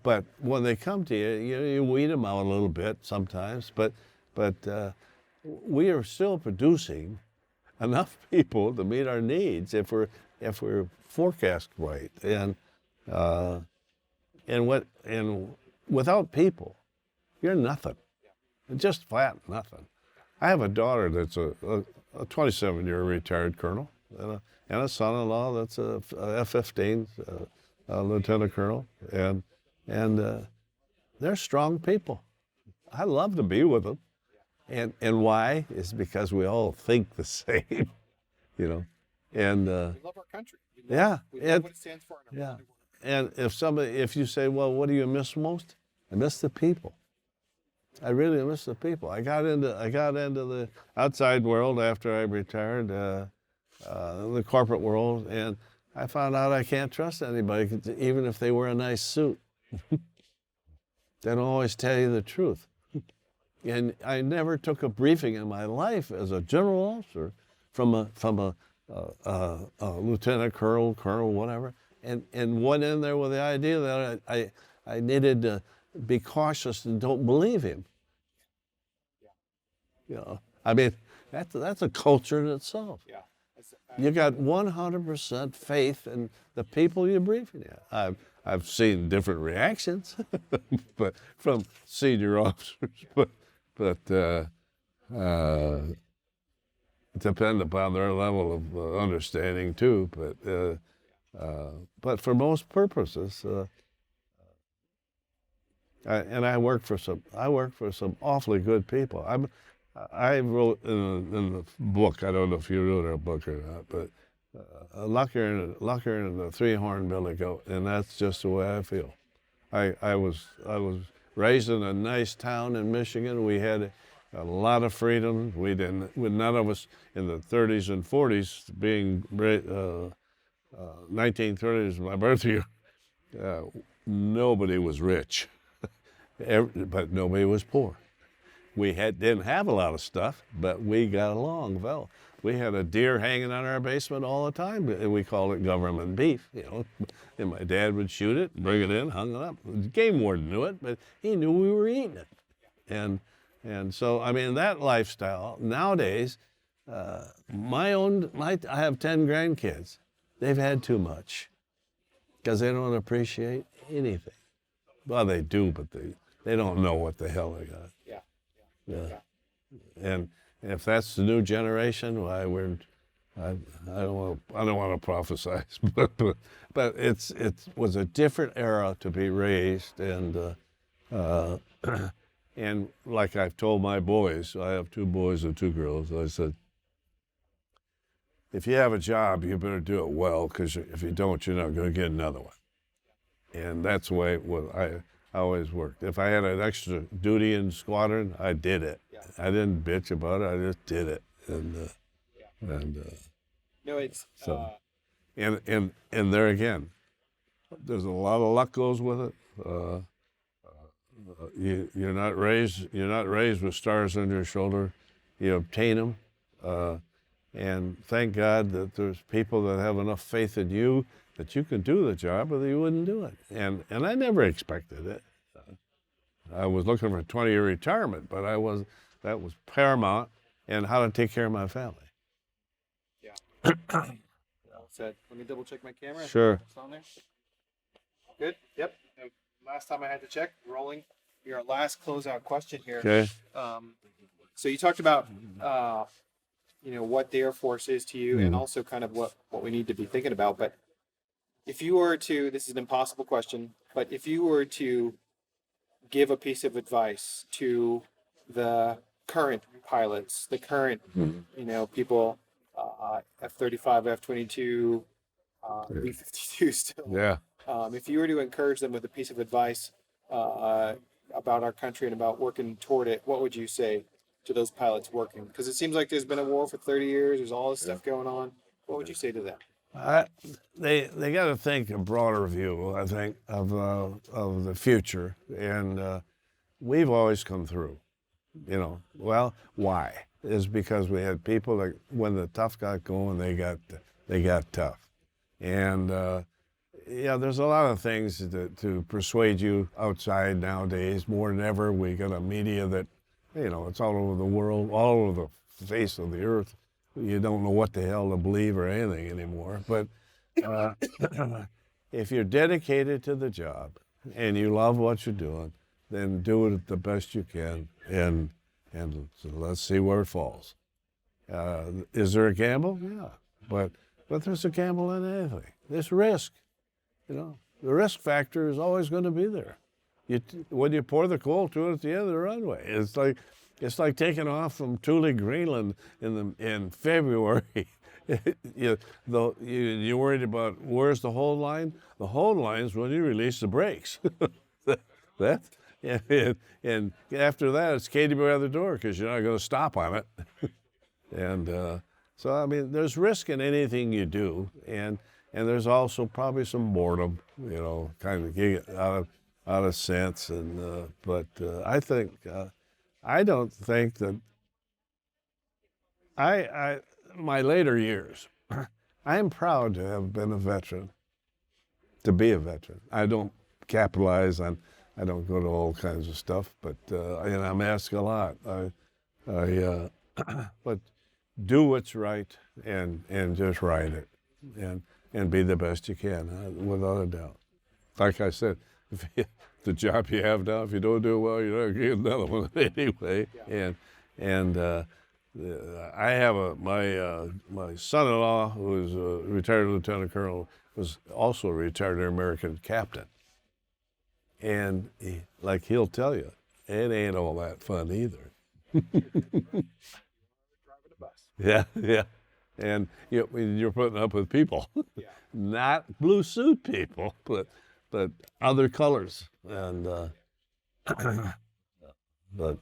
But when they come to you, you weed them out a little bit sometimes. But we are still producing enough people to meet our needs if we're forecast right. And without people, you're nothing. Just flat nothing. I have a daughter that's a 27-year retired colonel, and a son-in-law that's a F-15 lieutenant colonel, and they're strong people. I love to be with them, and why is because we all think the same, you know, and we love our country. We love what it stands for. Yeah, and if you say, well, what do you miss most? I miss the people. I really miss the people. I got into the outside world after I retired, the corporate world, and I found out I can't trust anybody, even if they wear a nice suit. They don't always tell you the truth. And I never took a briefing in my life as a general officer from a lieutenant colonel, whatever, and went in there with the idea that I needed to be cautious and don't believe him. You know, I mean, that's a culture in itself. Yeah. You got 100% faith in the people you're briefing at. I've seen different reactions, but from senior officers, but depend upon their level of understanding too. But for most purposes. I work for some awfully good people. I wrote in the book. I don't know if you wrote a book or not, but luckier in the three-horn billy goat, and that's just the way I feel. I was raised in a nice town in Michigan. We had a lot of freedom. None of us in the 30s and 40s, being 1930s, my birth year. Nobody was rich. But nobody was poor. We didn't have a lot of stuff, but we got along well. We had a deer hanging on our basement all the time, and we called it government beef, you know. And my dad would shoot it, bring it in, hung it up. The game warden knew it, but he knew we were eating it. And so, I mean, that lifestyle, nowadays, I have 10 grandkids. They've had too much because they don't appreciate anything. Well, they do, but they don't know what the hell they got. Yeah. And if that's the new generation, why I don't want to prophesize, but it was a different era to be raised, and and like I've told my boys, I have 2 boys and 2 girls. I said, if you have a job, you better do it well, because if you don't, you're not going to get another one. And that's the way I always worked. If I had an extra duty in squadron, I did it. Yeah. I didn't bitch about it. I just did it. No, it's so. And there again, there's a lot of luck goes with it. You're not raised with stars on your shoulder. You obtain them, and thank God that there's people that have enough faith in you that you can do the job, or that you wouldn't do it. And I never expected it. I was looking for a 20-year retirement, but that was paramount, and how to take care of my family. Yeah. Well said. Let me double check my camera. Sure. It's on there. Good. Yep. Last time I had to check. Rolling. Your last closeout question here. Okay. So you talked about what the Air Force is to you, and also kind of what we need to be thinking about. But if you were to, this is an impossible question, but if you were to give a piece of advice to the current pilots, the current, people, F-35, F-22, B-52 still. Yeah. If you were to encourage them with a piece of advice about our country and about working toward it, what would you say to those pilots working? Because it seems like there's been a war for 30 years. There's all this stuff going on. What would you say to them? They got to think a broader view, I think, of the future, and we've always come through. Well, why? Is because we had people that when the tough got going, they got tough, and there's a lot of things to persuade you outside nowadays. More than ever, we got a media that, it's all over the world, all over the face of the earth. You don't know what the hell to believe or anything anymore. But if you're dedicated to the job and you love what you're doing, then do it the best you can, and so let's see where it falls. Is there a gamble? Yeah, but there's a gamble in anything. There's risk. The risk factor is always going to be there. When you pour the coal to it at the end of the runway, it's like taking off from Thule, Greenland in February. You're worried about where's the hold line. The hold line is when you release the brakes. And after that, it's Katie by the door because you're not going to stop on it. And so, I mean, there's risk in anything you do, and there's also probably some boredom, kind of get out of sense. And but I think I don't think that my later years, I am proud to have been a veteran, to be a veteran. I don't capitalize on. I don't go to all kinds of stuff, but I'm asked a lot. But do what's right and just ride it, and be the best you can, without a doubt. Like I said, the job you have now, if you don't do it well, you're not getting another one anyway. Yeah. And I have my son-in-law, who is a retired lieutenant colonel, was also a retired American captain. And he'll tell you, it ain't all that fun either. Driving a bus. Yeah. And you're putting up with people, not blue suit people, but other colors. And well, that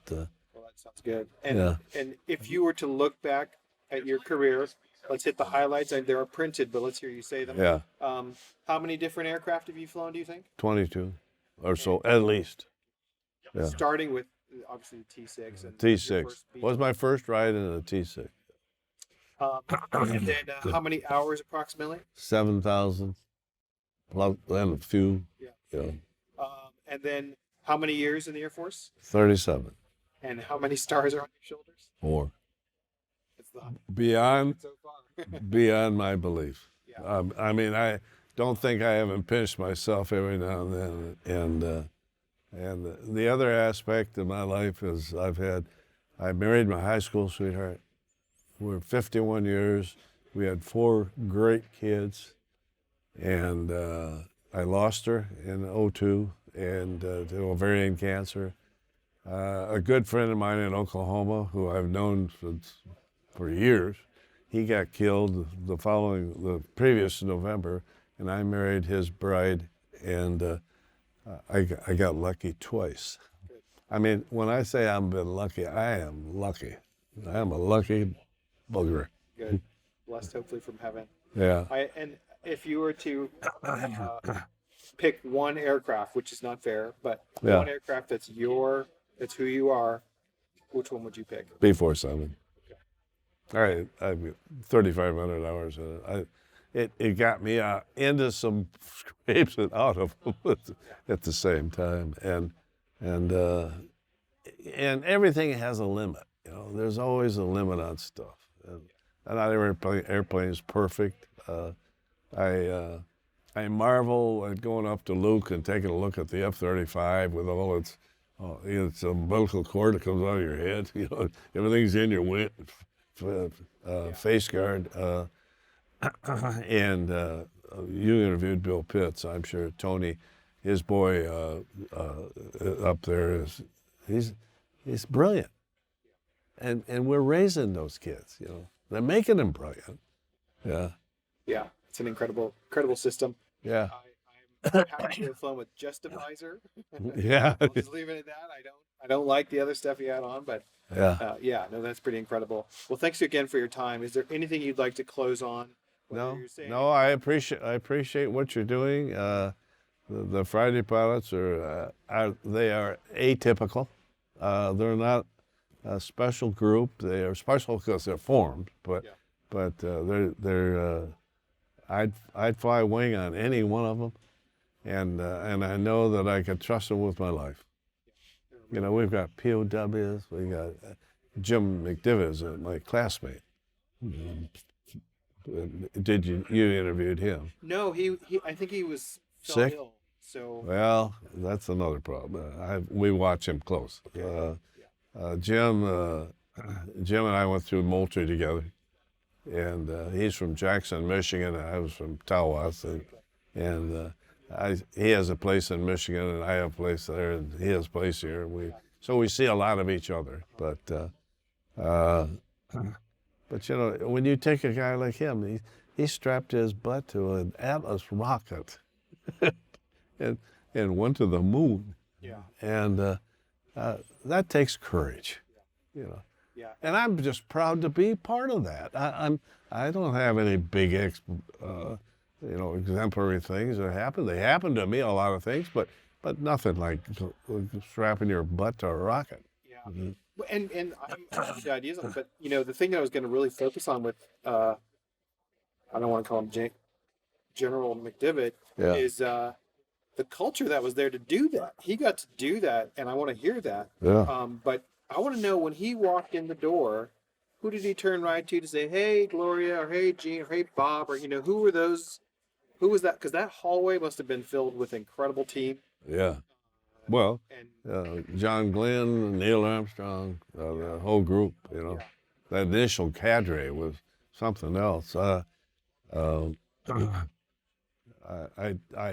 sounds good. And if you were to look back at your career, let's hit the highlights. They're printed, but let's hear you say them. Yeah. How many different aircraft have you flown, do you think? 22 or so, at least. Yeah. Starting with, obviously, the T6. And T6 was my first ride in a T6. And then how many hours approximately? 7,000, plus and a few. Yeah. And then how many years in the Air Force? 37. And how many stars are on your shoulders? 4. It's the beyond so far. beyond my belief. Yeah. I mean, I don't think I haven't pinched myself every now and then. And the other aspect of my life is I married my high school sweetheart. We're 51 years. We had 4 great kids, and I lost her in '02 and to ovarian cancer. A good friend of mine in Oklahoma, who I've known for years, he got killed the previous November, and I married his bride, and I got lucky twice. I mean, when I say I've been lucky, I am lucky. I am a lucky bugger. Good. Blessed, hopefully, from heaven. Yeah. And if you were to pick one aircraft, which is not fair, but one aircraft that's who you are, which one would you pick? B-47. All right, I 3,500 hours in it. It got me into some scrapes and out of them at the same time, and everything has a limit. There's always a limit on stuff, and not every airplane is perfect. I marvel at going up to Luke and taking a look at the F-35 with all its umbilical cord that comes out of your head. Everything's in your face guard, and you interviewed Bill Pitts. I'm sure Tony, his boy up there he's brilliant, and we're raising those kids. You know, they're making them brilliant. Yeah. Yeah, it's an incredible system. Yeah. I'm happy to have flown with just a visor. Yeah. I'll just leave it at that. I don't like the other stuff you had on, but Yeah. no, that's pretty incredible. Well, thanks again for your time. Is there anything you'd like to close on? No, I appreciate what you're doing. The Friday pilots are atypical. They're not a special group. They are special because they're formed, but I'd fly wing on any one of them, and I know that I could trust them with my life. You know, we've got POWs. We got Jim McDivitt, my classmate. Did you interviewed him? No, I think he was sick. Ill, so well, that's another problem. We watch him close. Jim and I went through Moultrie together, and he's from Jackson, Michigan, and I was from Tawas, and he has a place in Michigan, and I have a place there, and he has a place here. So we see a lot of each other, but you know, when you take a guy like him, he strapped his butt to an Atlas rocket and went to the moon. Yeah. And that takes courage, you know. Yeah. And I'm just proud to be part of that. I don't have any big exemplary things that happen. They happen to me, a lot of things, but nothing like strapping your butt to a rocket. Yeah. Mm-hmm. And I'm the ideas on it, but you know, the thing that I was going to really focus on with I don't want to call him General McDivitt is the culture that was there to do that. He got to do that, and I want to hear that. Yeah. But I want to know, when he walked in the door, who did he turn right to say, "Hey, Gloria," or "Hey, Gene," or "Hey, Bob," or who were those? Who was that? Because that hallway must have been filled with incredible team. Yeah. Well, John Glenn, Neil Armstrong, the whole group, that initial cadre was something else. I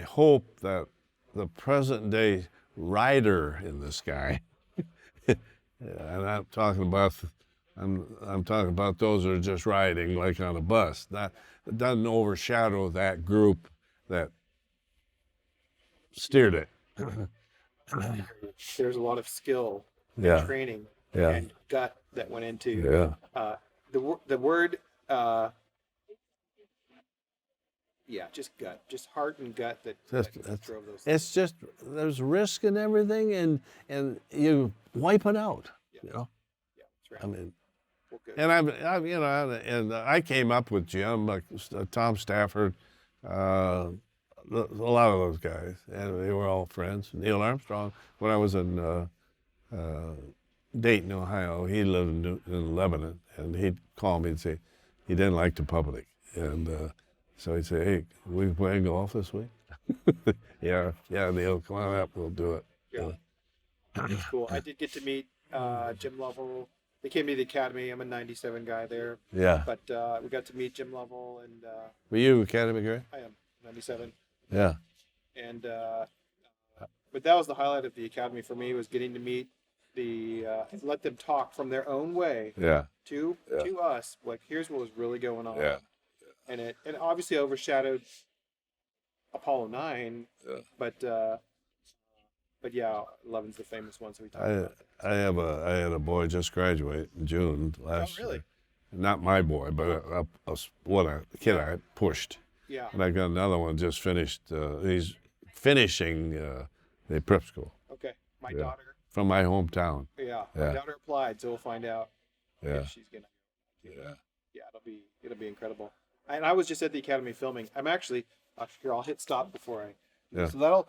hope that the present day rider in the sky, and I'm talking about those that are just riding like on a bus, that doesn't overshadow that group that steered it. There's a lot of skill and training and gut that went into the word just gut, just heart and gut that drove those things. It's just, there's risk in everything, and you wipe it out. Yeah, that's right. I mean, well, good. And I came up with Jim, Tom Stafford, a lot of those guys, and they were all friends. Neil Armstrong, when I was in Dayton, Ohio, he lived in Lebanon, and he'd call me and say he didn't like the public, and so he'd say, "Hey, we playing golf this week?" yeah, Neil, come on up, we'll do it. Yeah, that's cool. I did get to meet Jim Lovell. They came to the academy. I'm a '97 guy there. Yeah. But we got to meet Jim Lovell, and were you academy guy? I am '97. Yeah. And but that was the highlight of the academy for me, was getting to meet let them talk from their own way to us. Like, here's what was really going on. Yeah. And it obviously overshadowed Apollo 9. Yeah. But yeah, 11's the famous one, so we talked about it. I had a boy just graduate in June last year. Not my boy, but a kid I pushed. Yeah. And I got another one just finished. He's finishing the prep school. Okay. My daughter. From my hometown. Yeah. My daughter applied, so we'll find out if she's gonna. Yeah, it'll be incredible. And I was just at the academy filming. I'm actually here. I'll hit stop before I. Yeah. So that'll